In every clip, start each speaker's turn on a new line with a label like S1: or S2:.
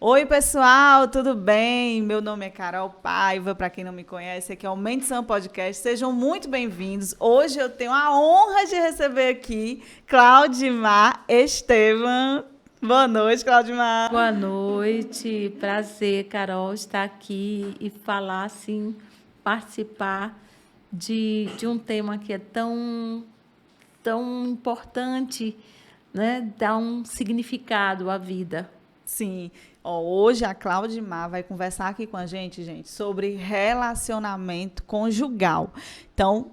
S1: Oi, pessoal, tudo bem? Meu nome é Carol Paiva, para quem não me conhece, aqui é o Mendição Podcast. Sejam muito bem-vindos. Hoje eu tenho a honra de receber aqui Claudimar Estevam. Boa noite, Claudimar.
S2: Boa noite, prazer, Carol, estar aqui e falar, assim, participar de um tema que é tão importante, né? Dá um significado à vida.
S1: Sim, ó, hoje a Claudimar vai conversar aqui com a gente, sobre relacionamento conjugal. Então,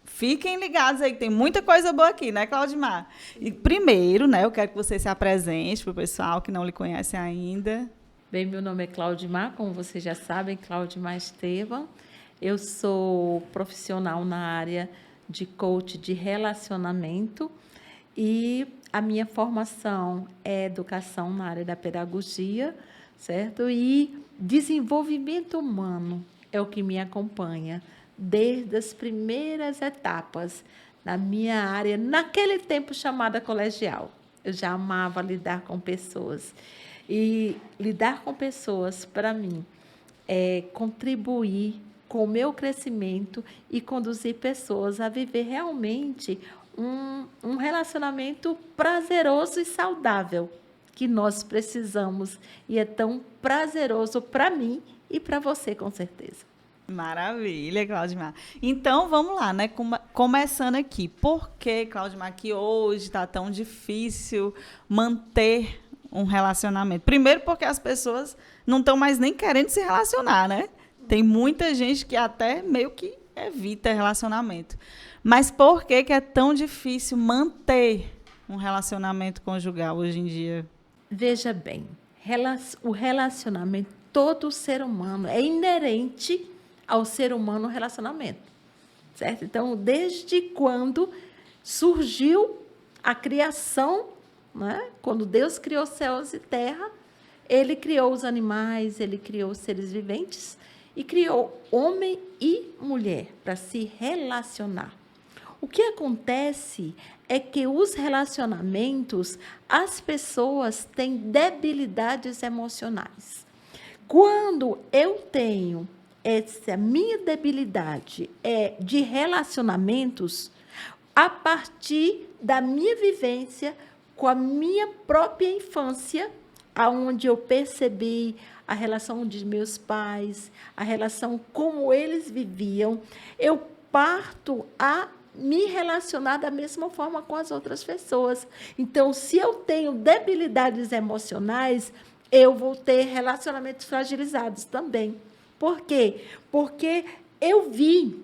S1: fiquem ligados aí, que tem muita coisa boa aqui, né, Claudimar? E primeiro, né, eu quero que você se apresente para o pessoal que não lhe conhece ainda.
S2: Bem, meu nome é Claudimar, como vocês já sabem, Claudimar Estevam. Eu sou profissional na área de coach de relacionamento e a minha formação é educação na área da pedagogia, certo? E desenvolvimento humano é o que me acompanha desde as primeiras etapas na minha área, naquele tempo chamada colegial. Eu já amava lidar com pessoas. E lidar com pessoas, para mim, é contribuir com o meu crescimento e conduzir pessoas a viver realmente um relacionamento prazeroso e saudável que nós precisamos. E é tão prazeroso para mim e para você, com certeza.
S1: Maravilha, Claudimar. Então, vamos lá, né? Começando aqui. Por que, Claudimar, que hoje está tão difícil manter um relacionamento? Primeiro, porque as pessoas não estão mais nem querendo se relacionar, né? Tem muita gente que até meio que evita relacionamento. Mas por que é tão difícil manter um relacionamento conjugal hoje em dia?
S2: Veja bem, o relacionamento, todo ser humano, é inerente ao ser humano o relacionamento, certo? Então, desde quando surgiu a criação, né? Quando Deus criou céus e terra, Ele criou os animais, Ele criou os seres viventes e criou homem e mulher para se relacionar. O que acontece é que os relacionamentos, as pessoas têm debilidades emocionais. Quando eu tenho essa minha debilidade de relacionamentos, a partir da minha vivência com a minha própria infância, aonde eu percebi a relação de meus pais, a relação como eles viviam, eu parto a me relacionar da mesma forma com as outras pessoas. Então, se eu tenho debilidades emocionais, eu vou ter relacionamentos fragilizados também. Por quê? Porque eu vi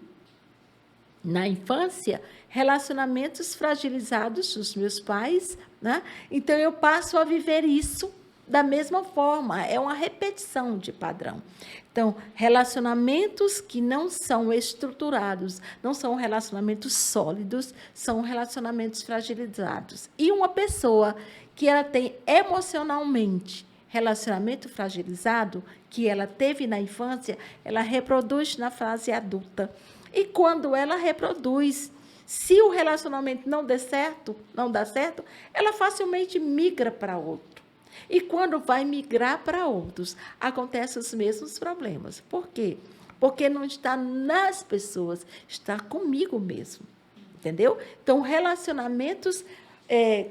S2: na infância relacionamentos fragilizados dos meus pais, né? Então eu passo a viver isso da mesma forma, é uma repetição de padrão. Então, relacionamentos que não são estruturados, não são relacionamentos sólidos, são relacionamentos fragilizados. E uma pessoa que ela tem emocionalmente relacionamento fragilizado, que ela teve na infância, ela reproduz na fase adulta. E quando ela reproduz, se o relacionamento não der certo, não dá certo, ela facilmente migra para outro. E quando vai migrar para outros, acontecem os mesmos problemas. Por quê? Porque não está nas pessoas, está comigo mesmo. Entendeu? Então, relacionamentos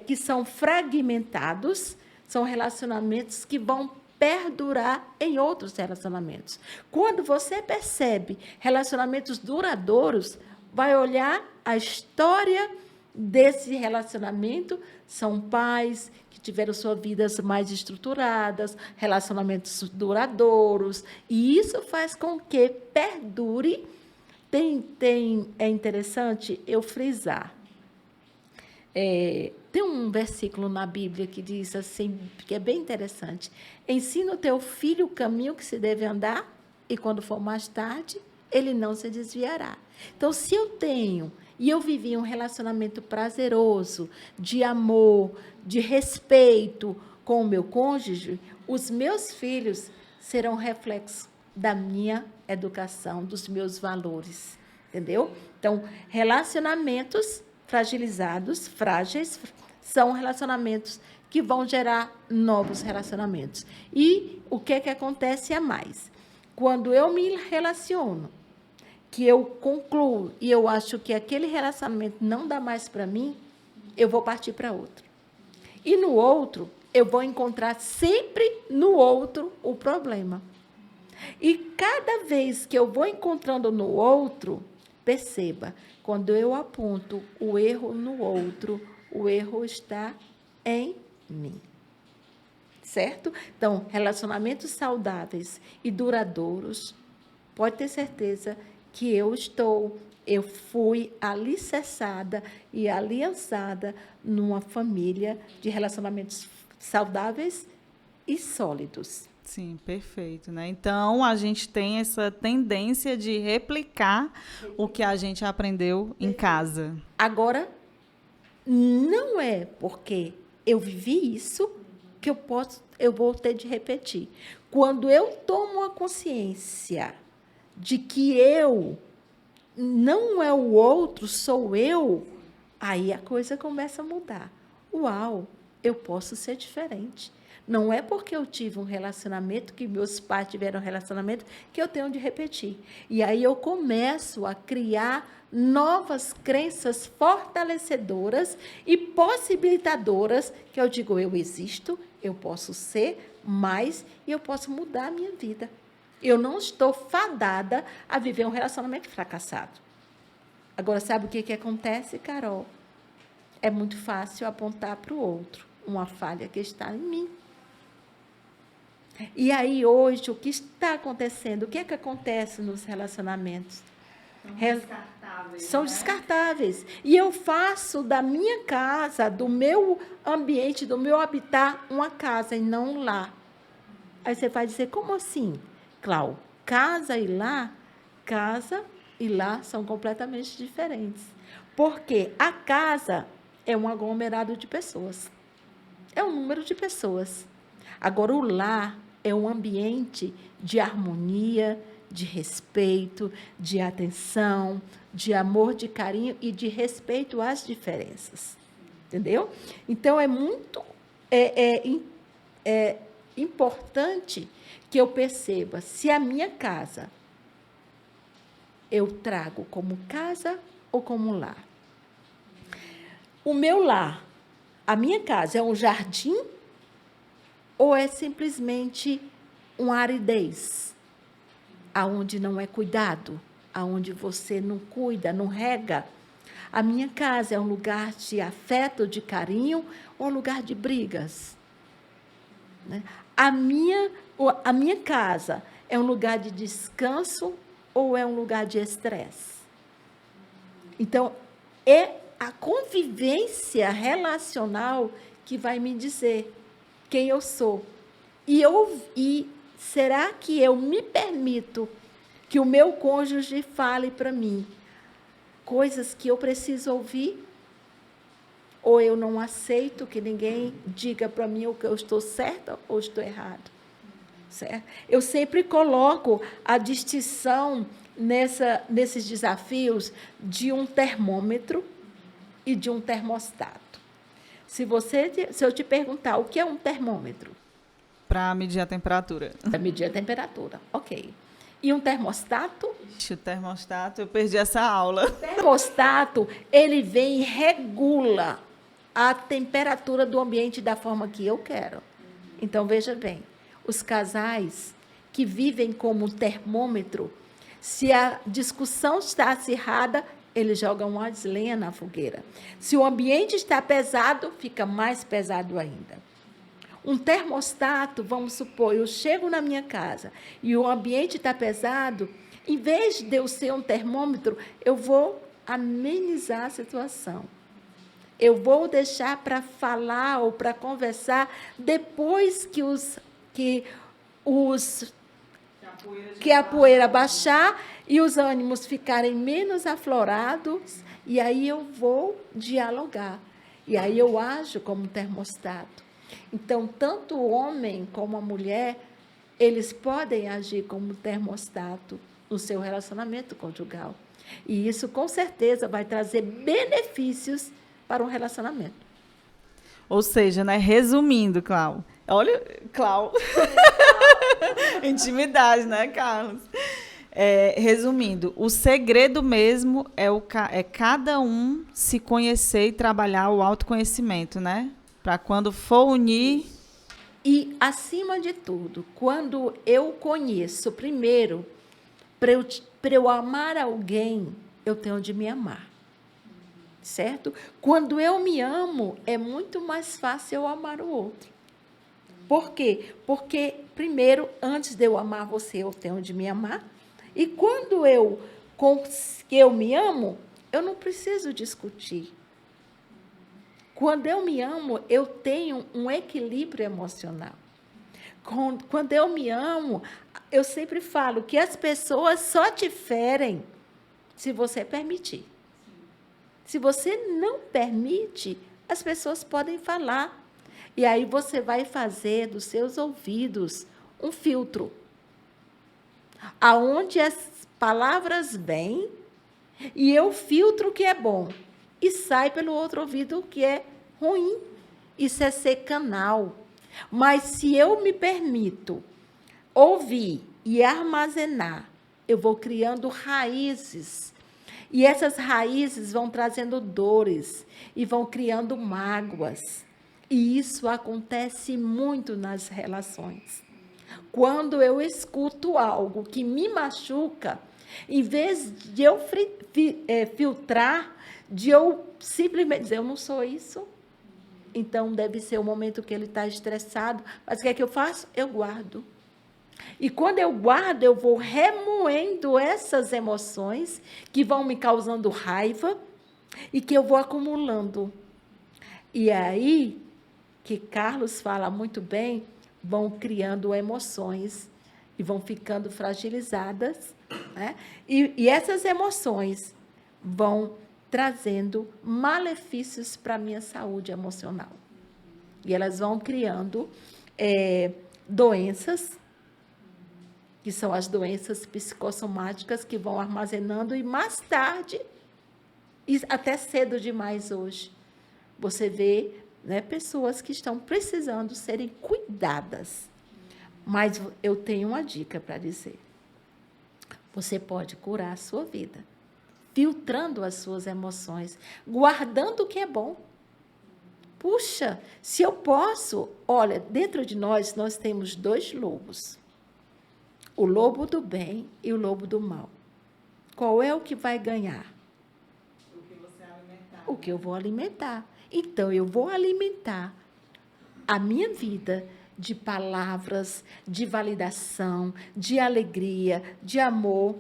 S2: que são fragmentados são relacionamentos que vão perdurar em outros relacionamentos. Quando você percebe relacionamentos duradouros, vai olhar a história desse relacionamento, são pais que tiveram suas vidas mais estruturadas, relacionamentos duradouros, e isso faz com que perdure. É interessante eu frisar. Tem um versículo na Bíblia que diz assim, que é bem interessante: ensina o teu filho o caminho que se deve andar, e quando for mais tarde, ele não se desviará. Então, se eu tenho e eu vivi um relacionamento prazeroso, de amor, de respeito com o meu cônjuge, os meus filhos serão reflexo da minha educação, dos meus valores, entendeu? Então, relacionamentos fragilizados, frágeis, são relacionamentos que vão gerar novos relacionamentos. E o que acontece a mais? Quando eu me relaciono, que eu concluo e eu acho que aquele relacionamento não dá mais para mim, eu vou partir para outro. E no outro, eu vou encontrar sempre no outro o problema. E cada vez que eu vou encontrando no outro, perceba, quando eu aponto o erro no outro, o erro está em mim. Certo? Então, relacionamentos saudáveis e duradouros, pode ter certeza que eu fui alicerçada e aliançada numa família de relacionamentos saudáveis e sólidos.
S1: Sim, perfeito, né? Então, a gente tem essa tendência de replicar o que a gente aprendeu em casa.
S2: Agora, não é porque eu vivi isso que eu vou ter de repetir. Quando eu tomo a consciência de que eu não é o outro, sou eu, aí a coisa começa a mudar. Uau, eu posso ser diferente. Não é porque eu tive um relacionamento, que meus pais tiveram um relacionamento, que eu tenho de repetir. E aí eu começo a criar novas crenças fortalecedoras e possibilitadoras, que eu digo, eu existo, eu posso ser mais e eu posso mudar a minha vida. Eu não estou fadada a viver um relacionamento fracassado. Agora, sabe o que acontece, Carol? É muito fácil apontar para o outro uma falha que está em mim. E aí, hoje, o que está acontecendo? O que acontece nos relacionamentos? São descartáveis. E eu faço da minha casa, do meu ambiente, do meu habitat, uma casa e não um lar. Aí você vai dizer, como assim, Clau? Casa e lar são completamente diferentes. Porque a casa é um aglomerado de pessoas. É um número de pessoas. Agora, o lar é um ambiente de harmonia, de respeito, de atenção, de amor, de carinho e de respeito às diferenças. Entendeu? Então, é muito importante que eu perceba se a minha casa eu trago como casa ou como lar. O meu lar, a minha casa, é um jardim ou é simplesmente uma aridez, aonde não é cuidado, aonde você não cuida, não rega? A minha casa é um lugar de afeto, de carinho, ou um lugar de brigas? Né? A minha casa é um lugar de descanso ou é um lugar de estresse? Então, é a convivência relacional que vai me dizer quem eu sou. E será que eu me permito que o meu cônjuge fale para mim coisas que eu preciso ouvir? Ou eu não aceito que ninguém diga para mim o que eu estou certa ou estou errado? Certo? Eu sempre coloco a distinção nesses desafios de um termômetro e de um termostato. Se eu te perguntar o que é um termômetro?
S1: Para medir a temperatura.
S2: Para medir a temperatura, ok. E um termostato?
S1: O termostato, eu perdi essa aula.
S2: O termostato, ele vem e regula a temperatura do ambiente da forma que eu quero. Então, veja bem, os casais que vivem como termômetro, se a discussão está acirrada, eles jogam mais lenha na fogueira. Se o ambiente está pesado, fica mais pesado ainda. Um termostato, vamos supor, eu chego na minha casa e o ambiente está pesado, em vez de eu ser um termômetro, eu vou amenizar a situação. Eu vou deixar para falar ou para conversar depois que a poeira baixar e os ânimos ficarem menos aflorados, e aí eu vou dialogar. E aí eu ajo como termostato. Então, tanto o homem como a mulher, eles podem agir como termostato no seu relacionamento conjugal. E isso, com certeza, vai trazer benefícios para um relacionamento.
S1: Ou seja, né, resumindo, Clau. Olha, Clau. Intimidade, né, Carlos? Resumindo, o segredo mesmo é cada um se conhecer e trabalhar o autoconhecimento, né? Para quando for unir.
S2: E, acima de tudo, quando eu conheço, primeiro, para eu amar alguém, eu tenho de me amar. Certo? Quando eu me amo, é muito mais fácil eu amar o outro. Por quê? Porque, primeiro, antes de eu amar você, eu tenho de me amar. E quando eu me amo, eu não preciso discutir. Quando eu me amo, eu tenho um equilíbrio emocional. Quando eu me amo, eu sempre falo que as pessoas só te ferem se você permitir. Se você não permite, as pessoas podem falar. E aí você vai fazer dos seus ouvidos um filtro. Aonde as palavras vêm e eu filtro o que é bom. E sai pelo outro ouvido o que é ruim. Isso é ser canal. Mas se eu me permito ouvir e armazenar, eu vou criando raízes. E essas raízes vão trazendo dores e vão criando mágoas. E isso acontece muito nas relações. Quando eu escuto algo que me machuca, em vez de eu filtrar, de eu simplesmente dizer, eu não sou isso, então deve ser o momento que ele está estressado, mas o que é que eu faço? Eu guardo. E quando eu guardo, eu vou remoendo essas emoções que vão me causando raiva e que eu vou acumulando. E aí, que Carlos fala muito bem, vão criando emoções e vão ficando fragilizadas, né? E essas emoções vão trazendo malefícios para a minha saúde emocional. E elas vão criando doenças, que são as doenças psicossomáticas que vão armazenando e mais tarde, e até cedo demais hoje, você vê, né, pessoas que estão precisando serem cuidadas. Mas eu tenho uma dica para dizer. Você pode curar a sua vida, filtrando as suas emoções, guardando o que é bom. Puxa, se eu posso, olha, dentro de nós temos 2 lobos. O lobo do bem e o lobo do mal. Qual é o que vai ganhar?
S1: O que você alimentar.
S2: O que eu vou alimentar. Então, eu vou alimentar a minha vida de palavras, de validação, de alegria, de amor.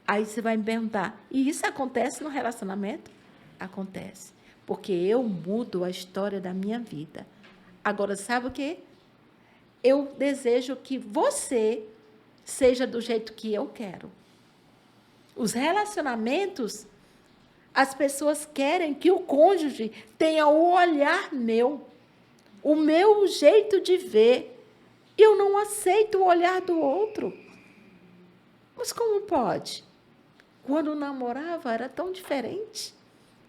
S2: Aí você vai me perguntar, e isso acontece no relacionamento? Acontece. Porque eu mudo a história da minha vida. Agora, sabe o quê? Eu desejo que você seja do jeito que eu quero. Os relacionamentos, as pessoas querem que o cônjuge tenha o olhar meu, o meu jeito de ver. Eu não aceito o olhar do outro. Mas como pode? Quando namorava era tão diferente.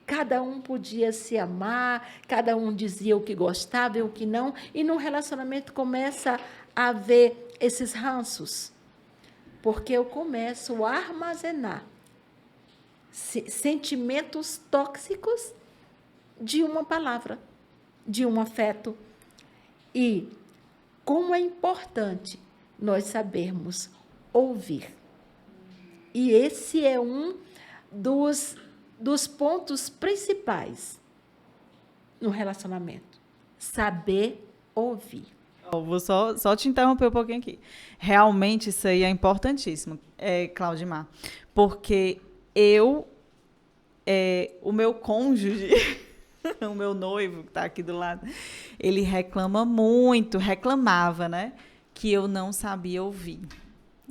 S2: Cada um podia se amar, cada um dizia o que gostava e o que não, e no relacionamento começa a haver esses ranços. Porque eu começo a armazenar sentimentos tóxicos de uma palavra, de um afeto. E como é importante nós sabermos ouvir. E esse é um dos pontos principais no relacionamento. Saber ouvir.
S1: Vou só te interromper um pouquinho aqui. Realmente, isso aí é importantíssimo, Claudimar. Porque o meu cônjuge, o meu noivo, que está aqui do lado, ele reclamava, né? Que eu não sabia ouvir.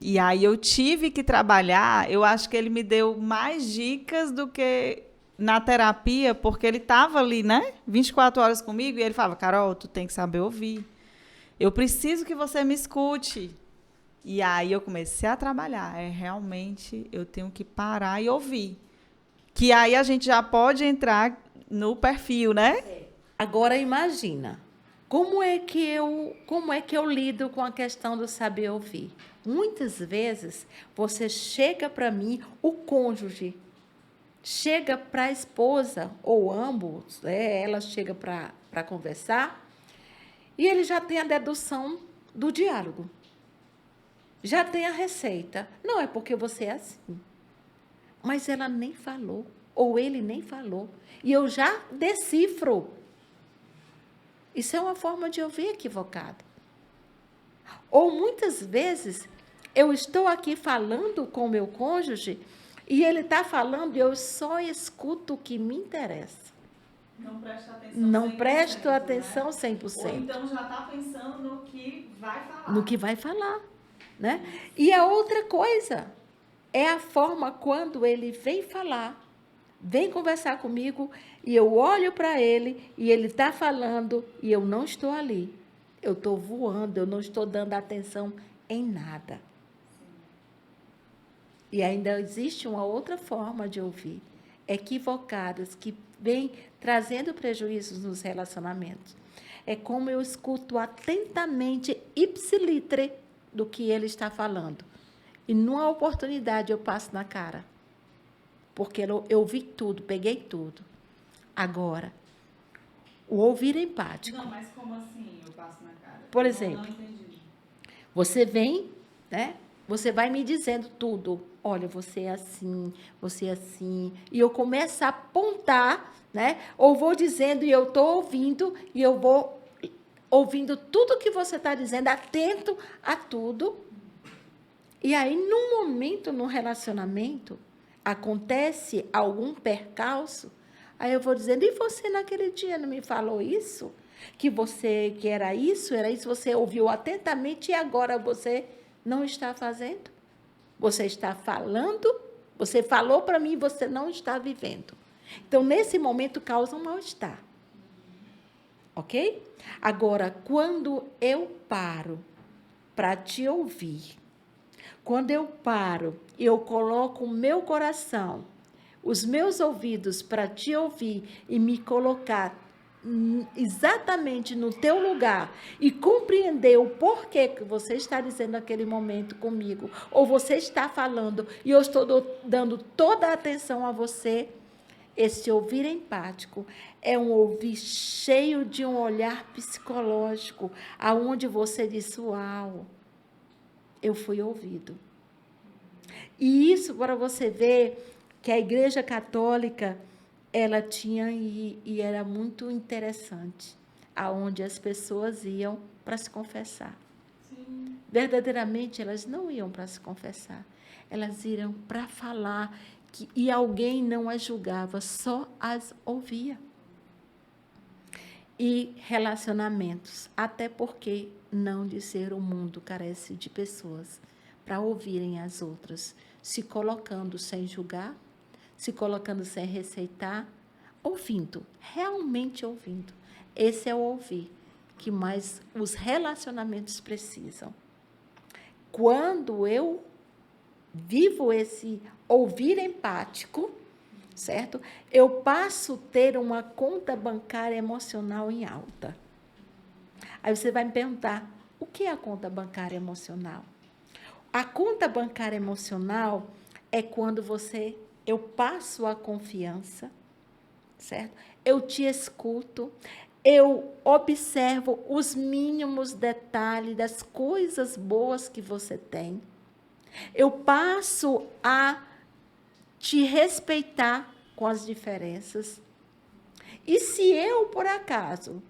S1: E aí eu tive que trabalhar, eu acho que ele me deu mais dicas do que na terapia, porque ele estava ali, né? 24 horas comigo, e ele falava, Carol, tu tem que saber ouvir. Eu preciso que você me escute. E aí eu comecei a trabalhar. Realmente, eu tenho que parar e ouvir. Que aí a gente já pode entrar no perfil, né?
S2: Agora imagina, como é que eu lido com a questão do saber ouvir? Muitas vezes você chega para mim, o cônjuge chega para a esposa, ou ambos, ela chega para conversar, e ele já tem a dedução do diálogo. Já tem a receita. Não é porque você é assim. Mas ela nem falou, ou ele nem falou. E eu já decifro. Isso é uma forma de ouvir equivocada. Ou muitas vezes eu estou aqui falando com o meu cônjuge e ele está falando e eu só escuto o que me interessa.
S1: Não presta atenção.
S2: Não
S1: 100%,
S2: presto atenção
S1: né?
S2: 100%.
S1: Ou então já está pensando no que vai falar.
S2: No que vai falar, né? E a outra coisa é a forma quando ele vem falar, vem conversar comigo e eu olho para ele e ele está falando e eu não estou ali. Eu estou voando, eu não estou dando atenção em nada. E ainda existe uma outra forma de ouvir, equivocadas, que vem trazendo prejuízos nos relacionamentos. É como eu escuto atentamente ipsilitre do que ele está falando. E numa oportunidade eu passo na cara. Porque eu vi tudo, peguei tudo. Agora, o ouvir empático.
S1: Não, mas como assim eu passo na cara?
S2: Por exemplo,
S1: Não entendi.
S2: você vem, né? Você vai me dizendo tudo. Olha, você é assim, você é assim. E eu começo a apontar, né? Ou vou dizendo e eu estou ouvindo, e eu vou ouvindo tudo que você está dizendo, atento a tudo. E aí, num momento, no relacionamento, acontece algum percalço, aí eu vou dizendo, e você naquele dia não me falou isso? Que era isso, você ouviu atentamente e agora você não está fazendo? Você está falando, você falou para mim e você não está vivendo. Então, nesse momento, causa um mal-estar. Ok? Agora, quando eu paro para te ouvir, quando eu paro e eu coloco o meu coração, os meus ouvidos para te ouvir e me colocar exatamente no teu lugar e compreender o porquê que você está dizendo naquele momento comigo, ou você está falando e eu estou dando toda a atenção a você, esse ouvir empático é um ouvir cheio de um olhar psicológico, aonde você diz, uau, eu fui ouvido. E isso para você ver que a Igreja Católica, ela tinha, e era muito interessante, aonde as pessoas iam para se confessar. Sim. Verdadeiramente, elas não iam para se confessar, elas iam para falar, e alguém não as julgava, só as ouvia. E relacionamentos, até porque não de ser o mundo carece de pessoas para ouvirem as outras, se colocando sem julgar, se colocando sem receitar, ouvindo, realmente ouvindo. Esse é o ouvir que mais os relacionamentos precisam. Quando eu vivo esse ouvir empático, certo? Eu passo a ter uma conta bancária emocional em alta. Aí você vai me perguntar, o que é a conta bancária emocional? A conta bancária emocional é quando eu passo a confiança, certo? Eu te escuto, eu observo os mínimos detalhes das coisas boas que você tem. Eu passo a te respeitar com as diferenças. E se eu, por acaso,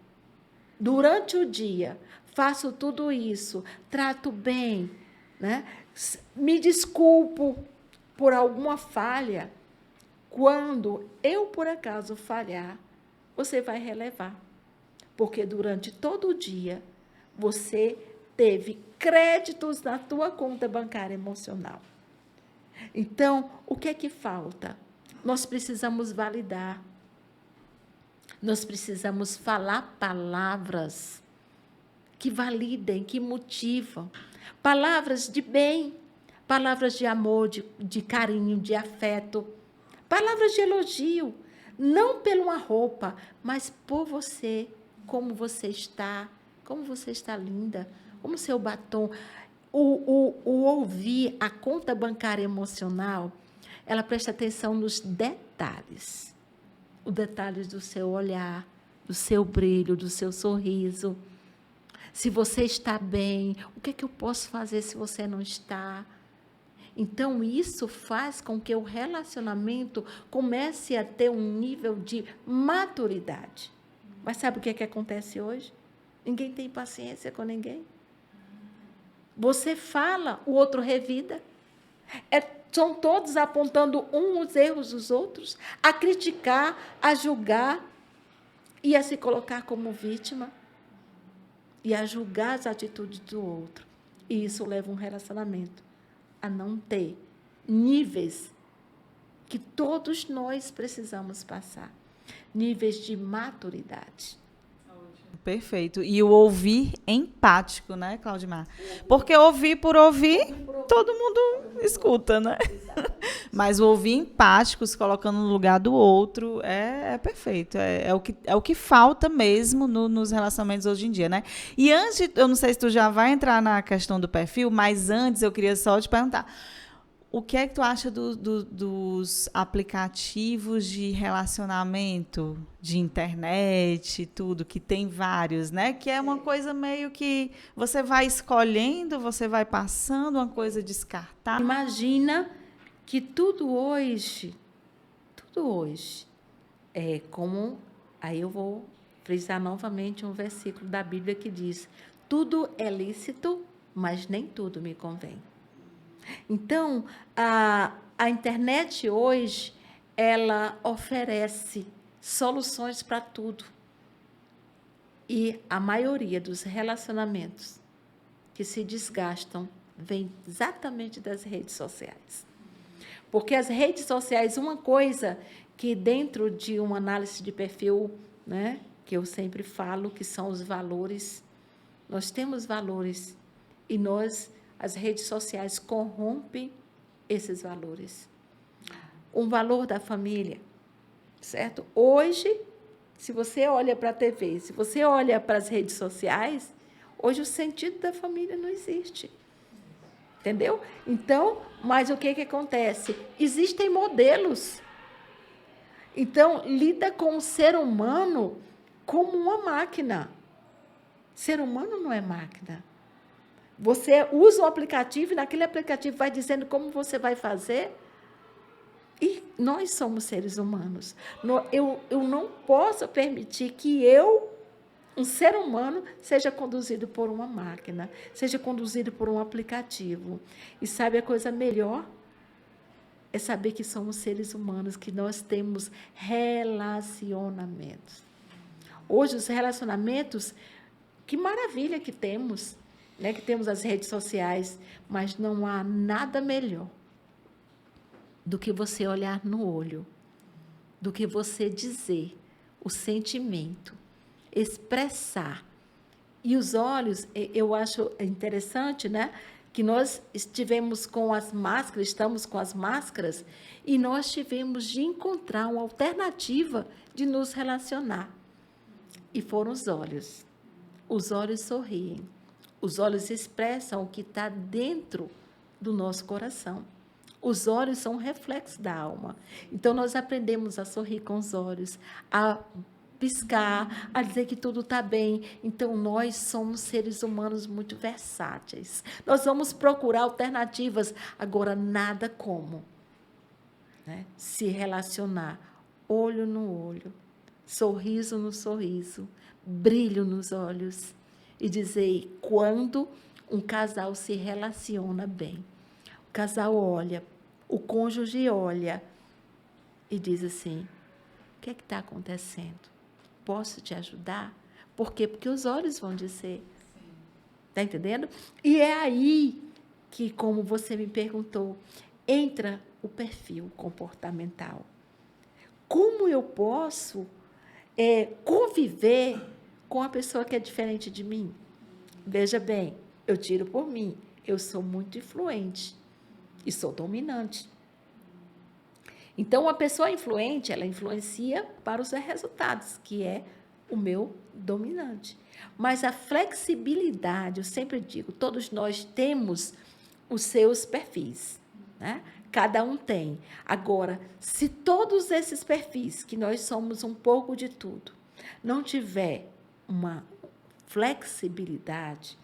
S2: durante o dia, faço tudo isso, trato bem, né? Me desculpo por alguma falha, quando eu, por acaso, falhar, você vai relevar. Porque durante todo o dia, você teve créditos na tua conta bancária emocional. Então, o que é que falta? Nós precisamos validar. Nós precisamos falar palavras que validem, que motivam. Palavras de bem, palavras de amor, de carinho, de afeto. Palavras de elogio. Não por uma roupa, mas por você, como você está linda, como seu batom. O ouvir, a conta bancária emocional, ela presta atenção nos detalhes. Os detalhes do seu olhar, do seu brilho, do seu sorriso. Se você está bem, o que é que eu posso fazer se você não está? Então, isso faz com que o relacionamento comece a ter um nível de maturidade. Mas sabe o que é que acontece hoje? Ninguém tem paciência com ninguém. Você fala, o outro revida. São todos apontando os erros dos outros, a criticar, a julgar e a se colocar como vítima e a julgar as atitudes do outro. E isso leva um relacionamento a não ter níveis que todos nós precisamos passar, níveis de maturidade.
S1: Perfeito. E o ouvir empático, né, Claudimar? Porque ouvir por ouvir, todo mundo escuta, né? Mas o ouvir empático, se colocando no lugar do outro, é perfeito. É o que falta mesmo nos relacionamentos hoje em dia, né? E antes, eu não sei se tu já vai entrar na questão do perfil, mas antes eu queria só te perguntar. O que é que tu acha dos aplicativos de relacionamento, de internet, tudo, que tem vários, né? Que é uma coisa meio que você vai escolhendo, você vai passando, uma coisa descartada.
S2: Imagina que tudo hoje, é como... Aí eu vou frisar novamente um versículo da Bíblia que diz: tudo é lícito, mas nem tudo me convém. Então, a internet hoje, ela oferece soluções para tudo. E a maioria dos relacionamentos que se desgastam vem exatamente das redes sociais. Porque as redes sociais, uma coisa que dentro de uma análise de perfil, né, que eu sempre falo, que são os valores, nós temos valores e as redes sociais corrompem esses valores. Um valor da família, certo? Hoje, se você olha para a TV, se você olha para as redes sociais, hoje o sentido da família não existe. Entendeu? Então, mas o que acontece? Existem modelos. Então, lida com o ser humano como uma máquina. Ser humano não é máquina. Você usa um aplicativo e naquele aplicativo vai dizendo como você vai fazer. E nós somos seres humanos. Eu não posso permitir que um ser humano, seja conduzido por uma máquina, seja conduzido por um aplicativo. E sabe a coisa melhor? É saber que somos seres humanos, que nós temos relacionamentos. Hoje, os relacionamentos, que maravilha que temos, né? Que temos as redes sociais, mas não há nada melhor do que você olhar no olho, do que você dizer o sentimento, expressar. E os olhos, eu acho interessante, né? Que nós estamos com as máscaras, e nós tivemos de encontrar uma alternativa de nos relacionar. E foram os olhos. Os olhos sorriem. Os olhos expressam o que está dentro do nosso coração. Os olhos são um reflexo da alma. Então, nós aprendemos a sorrir com os olhos, a piscar, a dizer que tudo está bem. Então, nós somos seres humanos muito versáteis. Nós vamos procurar alternativas. Agora, nada como, né, se relacionar olho no olho, sorriso no sorriso, brilho nos olhos. E dizer, quando um casal se relaciona bem, o casal olha, o cônjuge olha e diz assim: o que é que está acontecendo? Posso te ajudar? Por quê? Porque os olhos vão dizer. Está entendendo? E é aí que, como você me perguntou, entra o perfil comportamental. Como eu posso conviver com a pessoa que é diferente de mim? Veja bem, eu tiro por mim. Eu sou muito influente e sou dominante. Então, a pessoa influente, ela influencia para os resultados, que é o meu dominante. Mas a flexibilidade, eu sempre digo, todos nós temos os seus perfis, né? Cada um tem. Agora, se todos esses perfis, que nós somos um pouco de tudo, não tiver uma flexibilidade,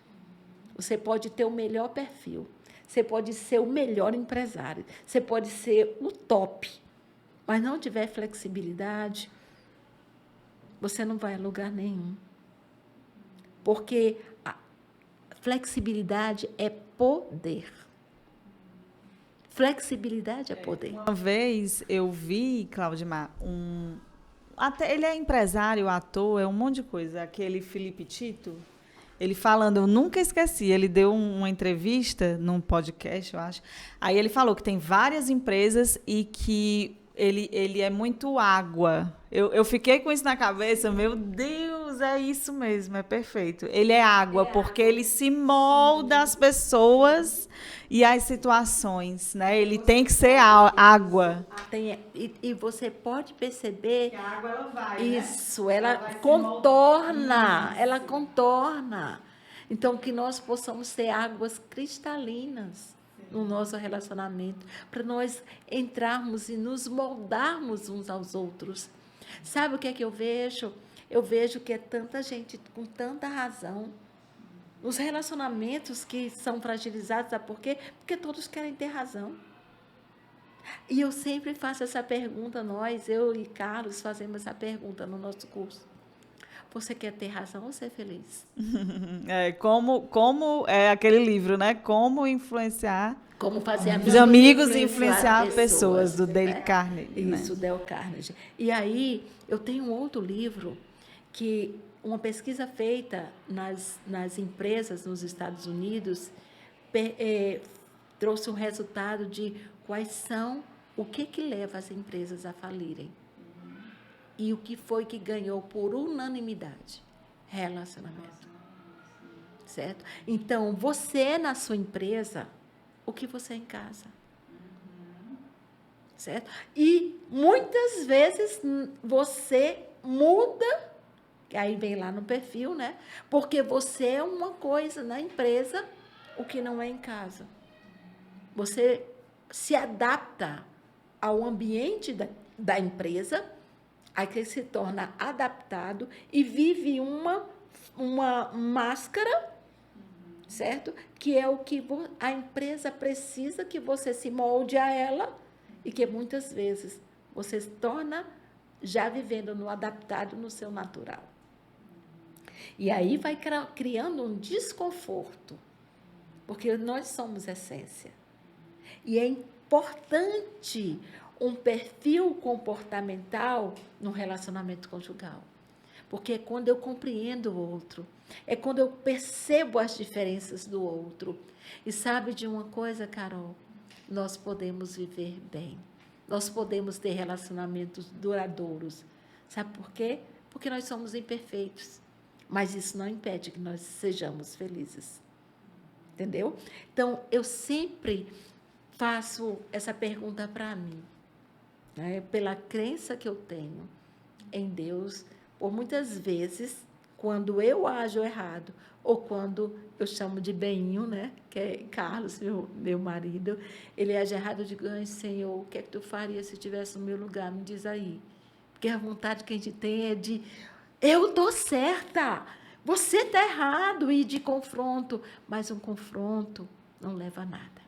S2: você pode ter o melhor perfil, você pode ser o melhor empresário, você pode ser o top, mas não tiver flexibilidade, você não vai a lugar nenhum. Porque a flexibilidade é poder. Flexibilidade é poder.
S1: Uma vez eu vi, Claudimar, até ele é empresário, ator, é um monte de coisa. Aquele Felipe Tito, ele falando, eu nunca esqueci, ele deu uma entrevista num podcast, eu acho. Aí ele falou que tem várias empresas e que ele é muito água. Eu fiquei com isso na cabeça, meu Deus, é isso mesmo, é perfeito. Ele é água, porque ele se molda às pessoas e às situações, né? Ele tem que ser água.
S2: E você pode perceber
S1: Que a água ela vai,
S2: isso,
S1: né?
S2: ela
S1: vai se
S2: contorna,
S1: moldando.
S2: ela contorna. Então, que nós possamos ser águas cristalinas no nosso relacionamento, para nós entrarmos e nos moldarmos uns aos outros. Sabe o que é que eu vejo? Eu vejo que é tanta gente com tanta razão. Os relacionamentos que são fragilizados, sabe por quê? Porque todos querem ter razão. E eu sempre faço essa pergunta, eu e Carlos fazemos essa pergunta no nosso curso. Você quer ter razão ou ser feliz?
S1: Como é aquele livro, né? Como influenciar
S2: Como fazer
S1: os amigos e influenciar pessoas, do Dale
S2: né?
S1: Carnegie.
S2: Isso, Dale Carnegie. E aí, eu tenho um outro livro que uma pesquisa feita nas empresas nos Estados Unidos trouxe um resultado de o que leva as empresas a falirem. E o que foi que ganhou por unanimidade? Relacionamento. Certo? Então, você na sua empresa, o que você é em casa. Certo? E muitas vezes você muda, aí vem lá no perfil, né? Porque você é uma coisa na empresa, o que não é em casa. Você se adapta ao ambiente da empresa, aí que se torna adaptado e vive uma máscara, certo? Que é o que a empresa precisa que você se molde a ela e que muitas vezes você se torna já vivendo no adaptado, no seu natural. E aí vai criando um desconforto, porque nós somos essência. E é importante um perfil comportamental no relacionamento conjugal. Porque é quando eu compreendo o outro, é quando eu percebo as diferenças do outro. E sabe de uma coisa, Carol? Nós podemos viver bem. Nós podemos ter relacionamentos duradouros. Sabe por quê? Porque nós somos imperfeitos. Mas isso não impede que nós sejamos felizes. Entendeu? Então, eu sempre faço essa pergunta para mim, né? Pela crença que eu tenho em Deus, por muitas vezes, quando eu ajo errado, ou quando eu chamo de Beninho, né? Que é Carlos, meu marido, ele age errado, eu digo, Senhor, o que é que tu faria se estivesse no meu lugar? Me diz aí. Porque a vontade que a gente tem é de, eu estou certa, você está errado, e de confronto, mas um confronto não leva a nada.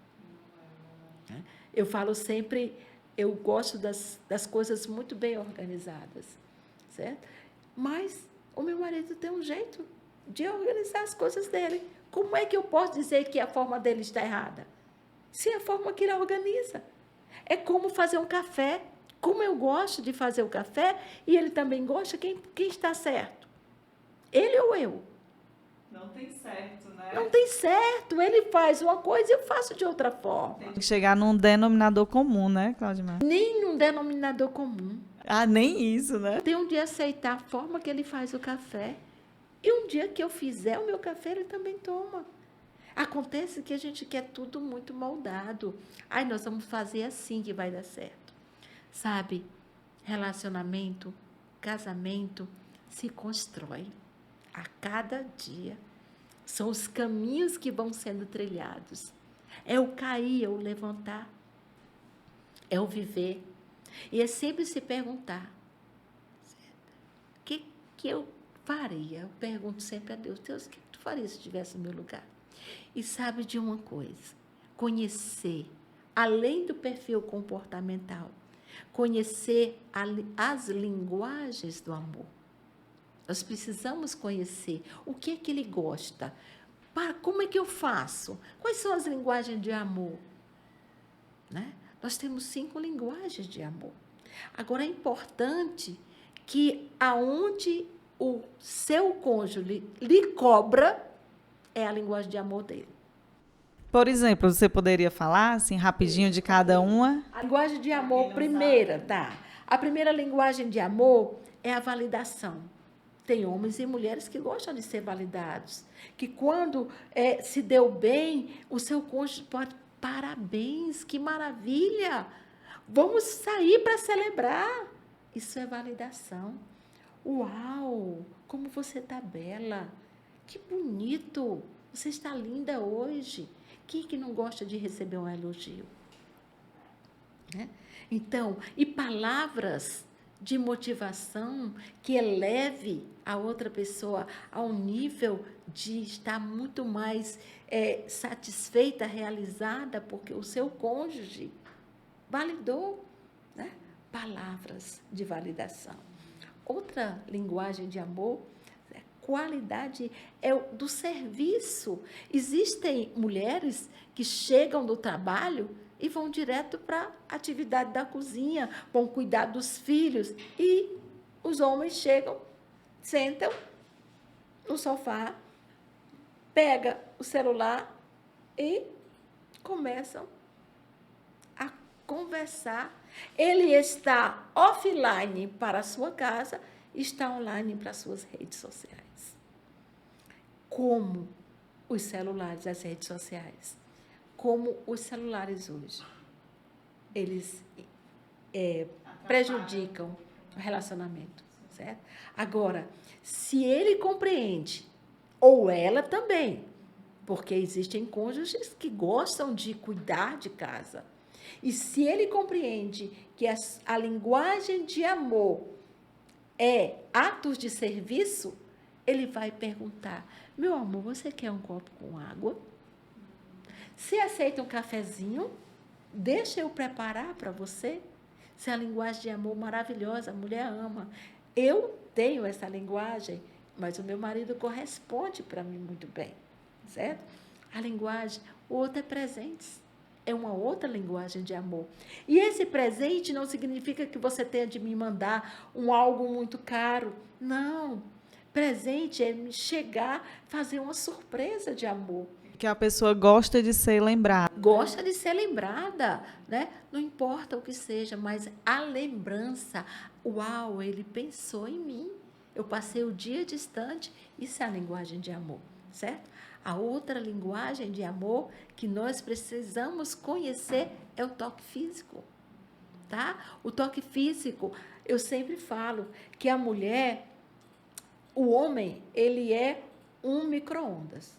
S2: Eu falo sempre, eu gosto das coisas muito bem organizadas, certo? Mas o meu marido tem um jeito de organizar as coisas dele. Como é que eu posso dizer que a forma dele está errada? Se é a forma que ele organiza. É como fazer um café. Como eu gosto de fazer o café e ele também gosta, quem está certo? Ele ou eu?
S1: Não tem certo, né?
S2: Não tem certo. Ele faz uma coisa e eu faço de outra forma.
S1: Tem que chegar num denominador comum, né, Claudimar?
S2: Nem um denominador comum.
S1: Ah, nem isso, né?
S2: Tem um dia aceitar a forma que ele faz o café. E um dia que eu fizer o meu café, ele também toma. Acontece que a gente quer tudo muito moldado. Nós vamos fazer assim que vai dar certo. Sabe, relacionamento, casamento se constrói a cada dia. São os caminhos que vão sendo trilhados. É o cair, é o levantar, é o viver. E é sempre se perguntar, o que eu faria? Eu pergunto sempre a Deus, Deus, o que tu faria se estivesse no meu lugar? E sabe de uma coisa? Conhecer, além do perfil comportamental, conhecer as linguagens do amor. Nós precisamos conhecer o que é que ele gosta. Como é que eu faço? Quais são as linguagens de amor? Né? Nós temos 5 linguagens de amor. Agora, é importante que aonde o seu cônjuge lhe cobra, é a linguagem de amor dele.
S1: Por exemplo, você poderia falar, assim, rapidinho de cada uma?
S2: A linguagem de amor primeira, tá? A primeira linguagem de amor é a validação. Tem homens e mulheres que gostam de ser validados. Que quando se deu bem, o seu cônjuge pode, parabéns, que maravilha! Vamos sair para celebrar. Isso é validação. Uau, como você está bela. Que bonito. Você está linda hoje. Quem que não gosta de receber um elogio? Né? Então, e palavras de motivação que eleve a outra pessoa ao nível de estar muito mais satisfeita, realizada, porque o seu cônjuge validou, né? Palavras de validação. Outra linguagem de amor, qualidade é do serviço. Existem mulheres que chegam do trabalho e vão direto para a atividade da cozinha, vão cuidar dos filhos. E os homens chegam, sentam no sofá, pegam o celular e começam a conversar. Ele está offline para a sua casa, está online para as suas redes sociais. Como os celulares, as redes sociais, como os celulares hoje, eles prejudicam o relacionamento, certo? Agora, se ele compreende, ou ela também, porque existem cônjuges que gostam de cuidar de casa, e se ele compreende que a linguagem de amor é atos de serviço, ele vai perguntar, meu amor, você quer um copo com água? Se aceita um cafezinho, deixa eu preparar para você. Essa é a linguagem de amor maravilhosa, a mulher ama. Eu tenho essa linguagem, mas o meu marido corresponde para mim muito bem, certo? A linguagem, o outro é presentes. É uma outra linguagem de amor. E esse presente não significa que você tenha de me mandar algo muito caro. Não. Presente é me chegar, fazer uma surpresa de amor.
S1: Que a pessoa gosta de ser lembrada.
S2: Gosta de ser lembrada, né? Não importa o que seja, mas a lembrança, uau, ele pensou em mim. Eu passei o dia distante, isso é a linguagem de amor, certo? A outra linguagem de amor que nós precisamos conhecer é o toque físico, tá? O toque físico, eu sempre falo que a mulher, o homem, ele é um micro-ondas.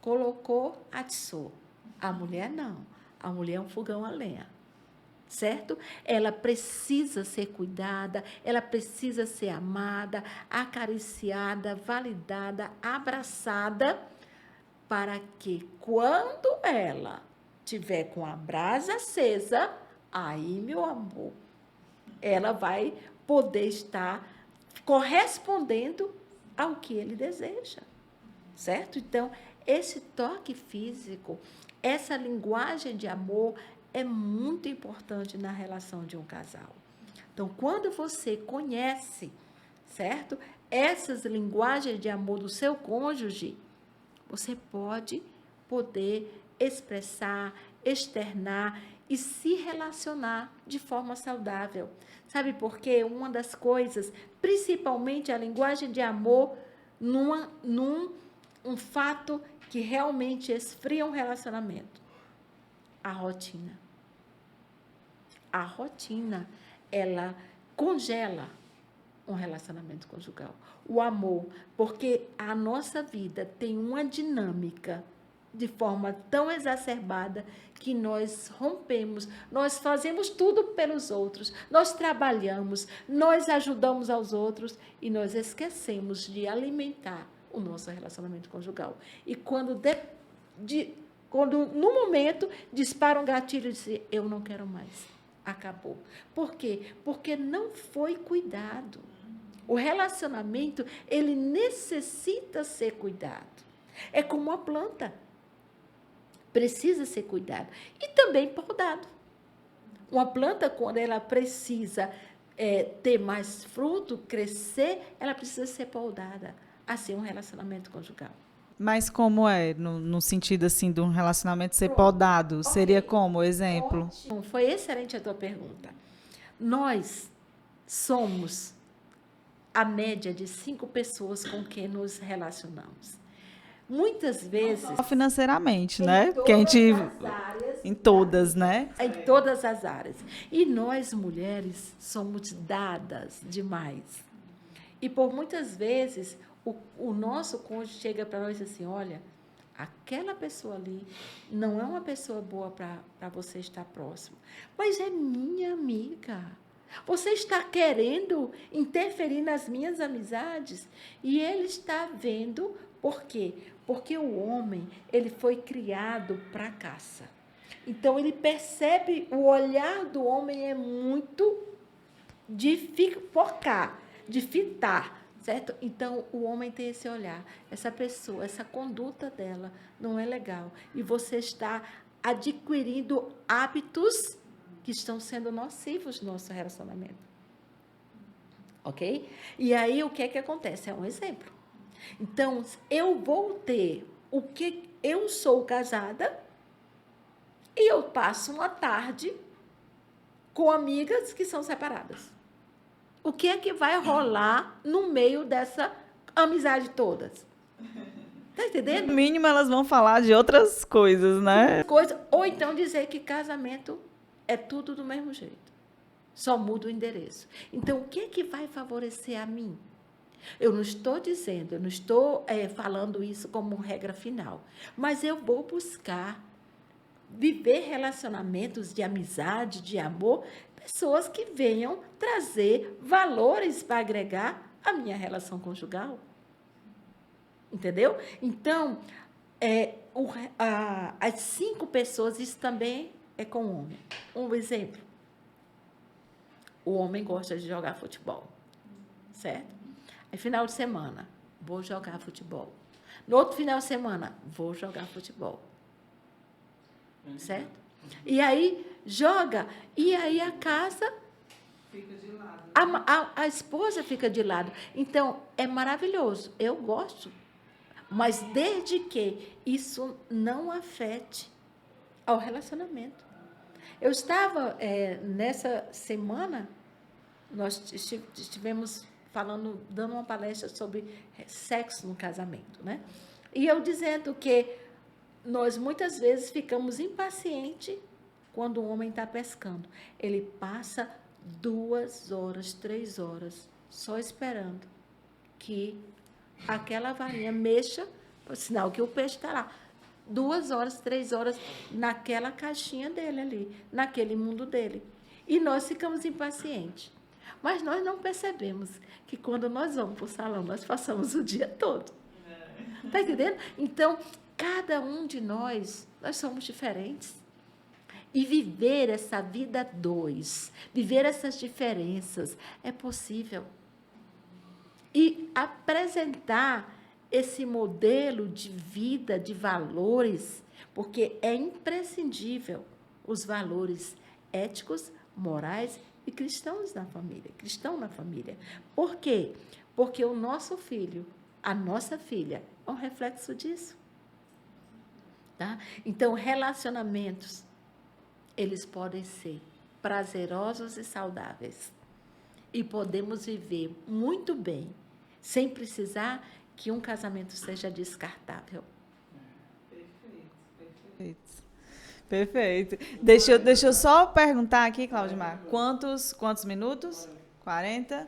S2: Colocou, atiçou. A mulher não. A mulher é um fogão a lenha. Certo? Ela precisa ser cuidada, ela precisa ser amada, acariciada, validada, abraçada, para que quando ela tiver com a brasa acesa, aí, meu amor, ela vai poder estar correspondendo ao que ele deseja. Certo? Então, esse toque físico, essa linguagem de amor é muito importante na relação de um casal. Então, quando você conhece, certo? Essas linguagens de amor do seu cônjuge, você poder expressar, externar e se relacionar de forma saudável. Sabe por quê? Uma das coisas, principalmente a linguagem de amor, um fato que realmente esfria um relacionamento. A rotina. A rotina ela congela um relacionamento conjugal. O amor, porque a nossa vida tem uma dinâmica de forma tão exacerbada que nós rompemos, nós fazemos tudo pelos outros, nós trabalhamos, nós ajudamos aos outros e nós esquecemos de alimentar o nosso relacionamento conjugal. E quando no momento dispara um gatilho e diz, eu não quero mais, acabou. Por quê? Porque não foi cuidado. O relacionamento, ele necessita ser cuidado. É como uma planta. Precisa ser cuidado. E também podado. Uma planta, quando ela precisa ter mais fruto, crescer, ela precisa ser podada. Assim, um relacionamento conjugal.
S1: Mas como é, no sentido assim de um relacionamento ser podado? Seria como, exemplo?
S2: Ótimo. Foi excelente a tua pergunta. Nós somos a média de 5 pessoas com quem nos relacionamos. Muitas vezes...
S1: Só financeiramente, né? Porque a gente... Em todas, né?
S2: Em todas as áreas. E nós, mulheres, somos dadas demais. E por muitas vezes, o nosso cônjuge chega para nós e diz assim, olha, aquela pessoa ali não é uma pessoa boa para você estar próximo, mas é minha amiga. Você está querendo interferir nas minhas amizades? E ele está vendo, por quê? Porque o homem, ele foi criado para caça. Então, ele percebe, o olhar do homem é muito de focar, de fitar, certo? Então, o homem tem esse olhar, essa pessoa, essa conduta dela não é legal. E você está adquirindo hábitos que estão sendo nocivos no nosso relacionamento. Ok? E aí, o que é que acontece? É um exemplo. Então, eu vou ter o que eu sou casada e eu passo uma tarde com amigas que são separadas. O que é que vai rolar no meio dessa amizade todas? Tá entendendo?
S1: No mínimo, elas vão falar de outras coisas, né?
S2: Ou então dizer que casamento é tudo do mesmo jeito. Só muda o endereço. Então, o que é que vai favorecer a mim? Eu não estou dizendo, eu não estou falando isso como regra final, mas eu vou buscar viver relacionamentos de amizade, de amor, pessoas que venham trazer valores para agregar a minha relação conjugal. Entendeu? Então, as 5 pessoas, isso também é com o homem. Um exemplo. O homem gosta de jogar futebol, certo? Aí, final de semana, vou jogar futebol. No outro final de semana, vou jogar futebol. Certo? E aí, joga. E aí, a casa... Fica de lado. A esposa fica de lado. Então, é maravilhoso. Eu gosto. Mas desde que isso não afete ao relacionamento. Eu estava, nessa semana, nós estivemos dando uma palestra sobre sexo no casamento, né? E eu dizendo que nós muitas vezes ficamos impacientes quando o homem está pescando. Ele passa 2 horas, 3 horas, só esperando que aquela varinha mexa, sinal que o peixe está lá. 2 horas, 3 horas naquela caixinha dele ali, naquele mundo dele. E nós ficamos impacientes. Mas nós não percebemos que quando nós vamos para o salão, nós passamos o dia todo. Está entendendo? Então, cada um de nós somos diferentes. E viver essa vida 2, viver essas diferenças, é possível. E apresentar esse modelo de vida, de valores, porque é imprescindível os valores éticos, morais e cristão na família. Por quê? Porque o nosso filho, a nossa filha, é um reflexo disso. Tá? Então, relacionamentos, eles podem ser prazerosos e saudáveis. E podemos viver muito bem, sem precisar que um casamento seja descartável.
S1: Perfeito, perfeito. Perfeito. Deixa eu só perguntar aqui, Claudimar, quantos minutos? 40.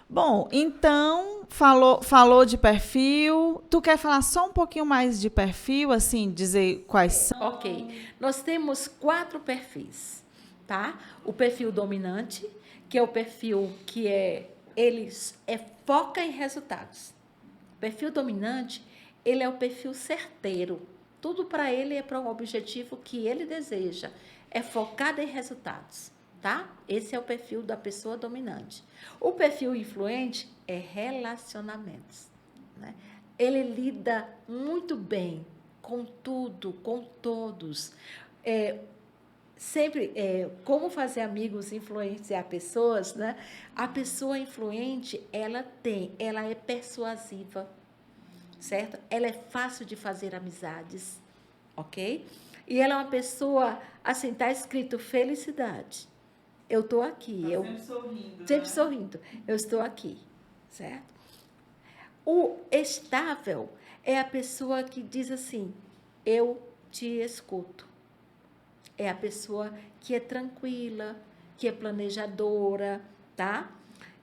S1: Bom, então, falou de perfil. Tu quer falar só um pouquinho mais de perfil, assim, dizer quais são?
S2: Ok. Nós temos 4 perfis, tá? O perfil dominante, que é o perfil que foca em resultados. O perfil dominante, ele é o perfil certeiro. Tudo para ele é para um objetivo que ele deseja. É focado em resultados, tá? Esse é o perfil da pessoa dominante. O perfil influente é relacionamentos, né? Ele lida muito bem com tudo, com todos. Como fazer amigos, influenciar pessoas, né? A pessoa influente, ela é persuasiva, certo? Ela é fácil de fazer amizades, ok? E ela é uma pessoa, assim, está escrito felicidade. Eu estou aqui.
S1: Sempre sorrindo.
S2: Sempre sorrindo. Eu estou aqui, certo? O estável é a pessoa que diz assim, eu te escuto. É a pessoa que é tranquila, que é planejadora, tá?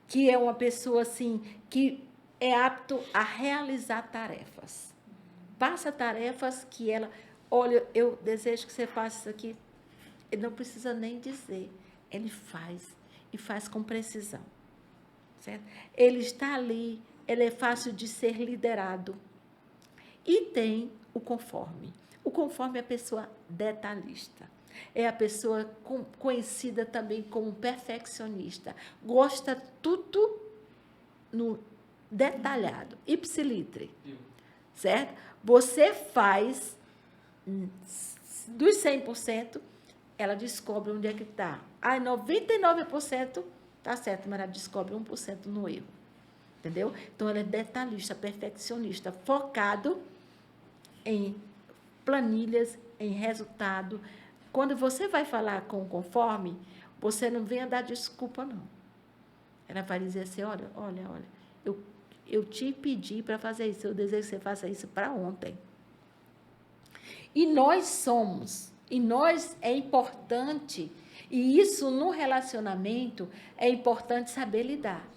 S2: Que é uma pessoa, assim, que é apto a realizar tarefas. Passa tarefas que ela... Olha, eu desejo que você faça isso aqui. Ele não precisa nem dizer. Ele faz. E faz com precisão. Certo? Ele está ali. Ele é fácil de ser liderado. E tem o conforme. O conforme é a pessoa detalhista. É a pessoa conhecida também como perfeccionista. Gosta tudo no detalhado. Ipsilitre. Certo? Você faz dos 100%, ela descobre onde é que está. Aí 99% está certo, mas ela descobre 1% no erro. Entendeu? Então, ela é detalhista, perfeccionista, focado em planilhas, em resultado. Quando você vai falar com o conforme, você não venha dar desculpa, não. Ela vai dizer assim, olha, eu te pedi para fazer isso, eu desejo que você faça isso para ontem. E nós é importante, e isso no relacionamento é importante saber lidar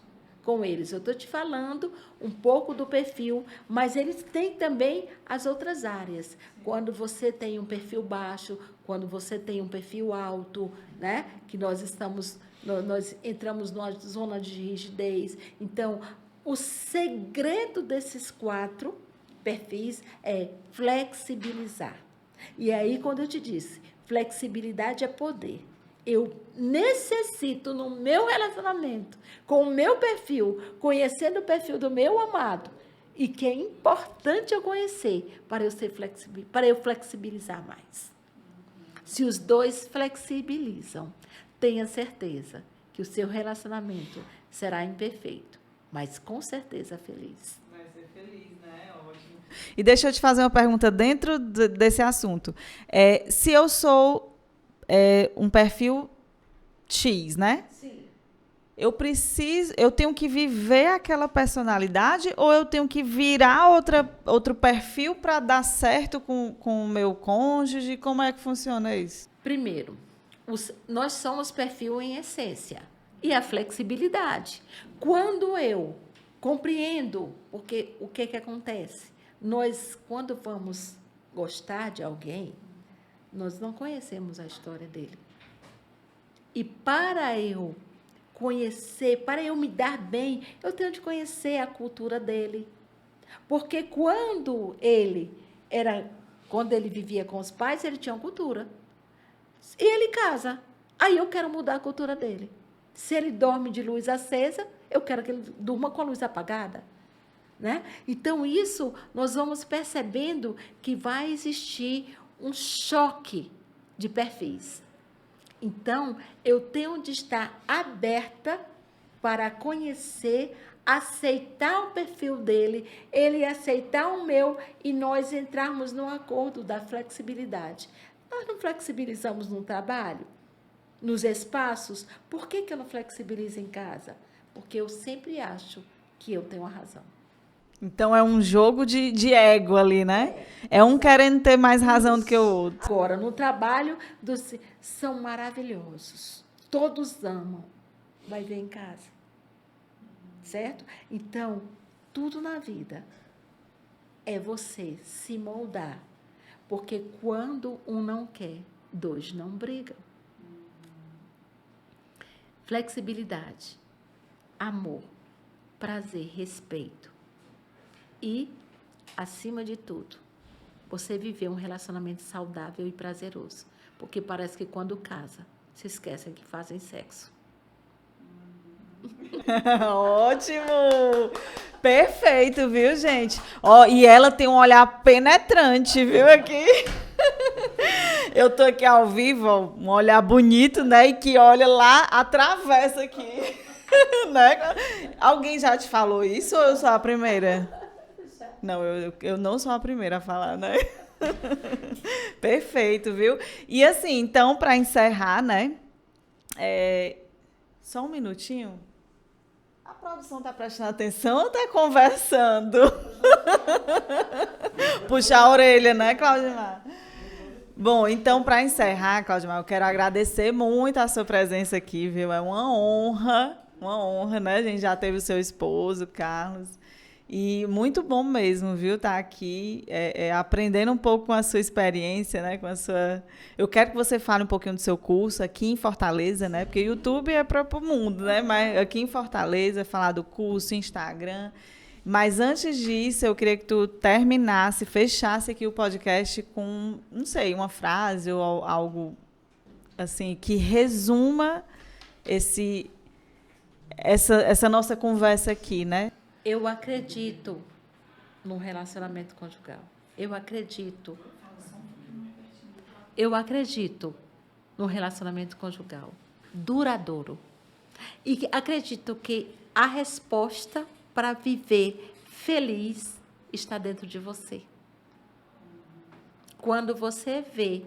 S2: com eles. Eu estou te falando um pouco do perfil, mas eles têm também as outras áreas. Quando você tem um perfil baixo, quando você tem um perfil alto, né? Que nós entramos numa zona de rigidez. Então, o segredo desses 4 perfis é flexibilizar. E aí, quando eu te disse, flexibilidade é poder. Eu necessito, no meu relacionamento, com o meu perfil, conhecendo o perfil do meu amado, e que é importante eu conhecer para eu flexibilizar mais. Se os dois flexibilizam, tenha certeza que o seu relacionamento será imperfeito, mas com certeza feliz.
S1: Vai ser feliz, né? Ótimo. E deixa eu te fazer uma pergunta dentro desse assunto. Se eu sou um perfil X, né?
S2: Sim.
S1: Eu tenho que viver aquela personalidade ou eu tenho que virar outro perfil para dar certo com o meu cônjuge? Como é que funciona isso?
S2: Primeiro, nós somos perfil em essência e a flexibilidade. Quando eu compreendo, porque o que acontece? Nós, quando vamos gostar de alguém, nós não conhecemos a história dele. E para eu conhecer, para eu me dar bem, eu tenho de conhecer a cultura dele. Porque quando ele vivia com os pais, ele tinha uma cultura. E ele casa. Aí eu quero mudar a cultura dele. Se ele dorme de luz acesa, eu quero que ele durma com a luz apagada. Né? Então, isso nós vamos percebendo que vai existir um choque de perfis. Então, eu tenho de estar aberta para conhecer, aceitar o perfil dele, ele aceitar o meu e nós entrarmos no acordo da flexibilidade. Nós não flexibilizamos no trabalho, nos espaços. Por que eu não flexibilizo em casa? Porque eu sempre acho que eu tenho a razão.
S1: Então é um jogo de ego ali, né? É um querendo ter mais razão do que o outro.
S2: Agora, no trabalho, são maravilhosos. Todos amam. Vai ver em casa. Certo? Então, tudo na vida é você se moldar. Porque quando um não quer, dois não brigam. Flexibilidade, amor, prazer, respeito. E, acima de tudo, você viver um relacionamento saudável e prazeroso. Porque parece que quando casa, se esquecem que fazem sexo.
S1: Ótimo! Perfeito, viu, gente? Ó, e ela tem um olhar penetrante, viu, aqui? Eu tô aqui ao vivo, ó, um olhar bonito, né? E que olha lá, atravessa aqui. Né? Alguém já te falou isso ou eu sou a primeira? Não, eu não sou a primeira a falar, né? Perfeito, viu? E assim, então, para encerrar, né? Só um minutinho. A produção tá prestando atenção ou tá conversando? Puxar a orelha, né, Claudimar? Bom, então, para encerrar, Claudimar, eu quero agradecer muito a sua presença aqui, viu? É uma honra, né? A gente já teve o seu esposo, Carlos. E muito bom mesmo, viu? Estar aqui, aprendendo um pouco com a sua experiência, né? Com a sua... Eu quero que você fale um pouquinho do seu curso aqui em Fortaleza, né? Porque YouTube é para o mundo, né? Mas aqui em Fortaleza, falar do curso, Instagram. Mas antes disso, eu queria que tu terminasse, fechasse aqui o podcast com, não sei, uma frase ou algo assim que resuma essa nossa conversa aqui, né?
S2: Eu acredito no relacionamento conjugal. Eu acredito no relacionamento conjugal duradouro. E acredito que a resposta para viver feliz está dentro de você. Quando você vê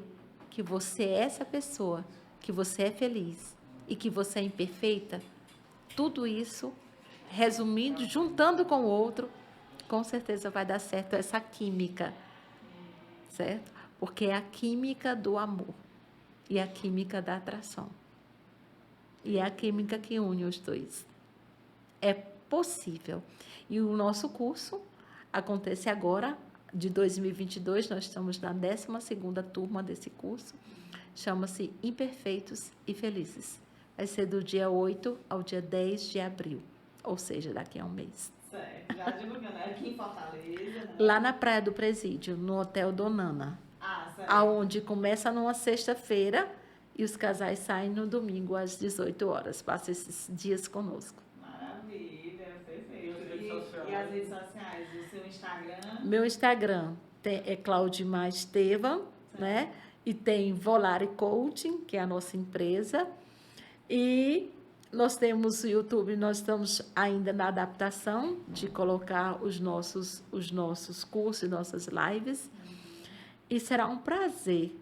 S2: que você é essa pessoa, que você é feliz e que você é imperfeita, tudo isso, resumindo, juntando com o outro, com certeza vai dar certo essa química, certo? Porque é a química do amor e a química da atração. E é a química que une os dois. É possível. E o nosso curso acontece agora, de 2022, nós estamos na 12ª turma desse curso, chama-se Imperfeitos e Felizes. Vai ser do dia 8 ao dia 10 de abril, ou seja, daqui a um mês.
S1: Certo, já divulgando, aqui em Fortaleza, né?
S2: Lá na Praia do Presídio, no Hotel Donana.
S1: Certo.
S2: Aonde começa numa sexta-feira e os casais saem no domingo às 18 horas. Passa esses dias conosco.
S1: Maravilha, perfeito. E as redes sociais? O seu Instagram?
S2: Meu Instagram é Claudimar Estevam, né? E tem Volare Coaching, que é a nossa empresa. E nós temos o YouTube, nós estamos ainda na adaptação de colocar os nossos cursos, nossas lives. E será um prazer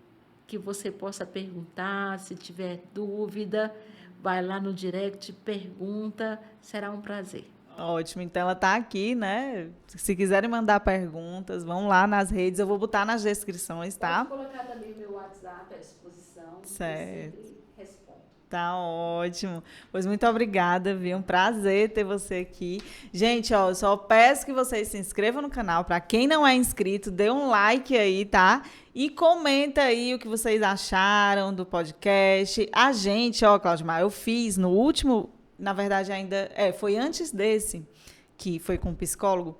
S2: que você possa perguntar, se tiver dúvida, vai lá no direct, pergunta, será um prazer.
S1: Ótimo, então ela está aqui, né? Se quiserem mandar perguntas, vão lá nas redes, eu vou botar nas descrições, tá?
S2: Pode colocar também meu WhatsApp à disposição.
S1: Certo.
S2: Eu sempre respondo.
S1: Tá ótimo. Pois muito obrigada, viu? Um prazer ter você aqui. Gente, ó, eu só peço que vocês se inscrevam no canal. Para quem não é inscrito, dê um like aí, tá? E comenta aí o que vocês acharam do podcast. A gente, ó, Claudimar, eu fiz no último, na verdade ainda, foi antes desse, que foi com o psicólogo.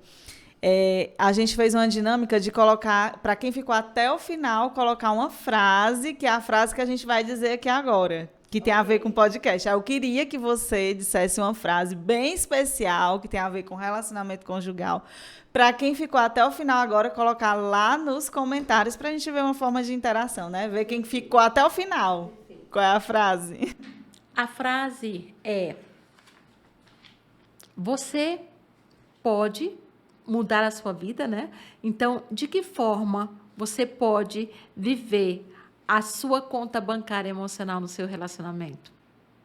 S1: A gente fez uma dinâmica de colocar, para quem ficou até o final, colocar uma frase, que é a frase que a gente vai dizer aqui agora, que tem a ver com o podcast. Eu queria que você dissesse uma frase bem especial, que tem a ver com relacionamento conjugal. Para quem ficou até o final agora, colocar lá nos comentários, para a gente ver uma forma de interação, né? Ver quem ficou até o final. Qual é a frase?
S2: A frase é: você pode mudar a sua vida, né? Então, de que forma você pode viver a sua conta bancária emocional no seu relacionamento?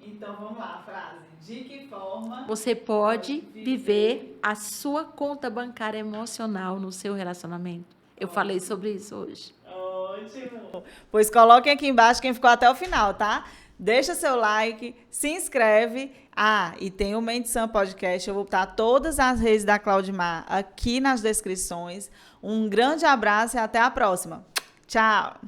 S1: Então, vamos lá, a frase. De que forma
S2: você pode viver a sua conta bancária emocional no seu relacionamento? Eu falei sobre isso hoje.
S1: Ótimo. Pois coloquem aqui embaixo quem ficou até o final, tá? Deixa seu like, se inscreve. E tem o Mente Sã Podcast. Eu vou botar todas as redes da Claudimar aqui nas descrições. Um grande abraço e até a próxima. Tchau!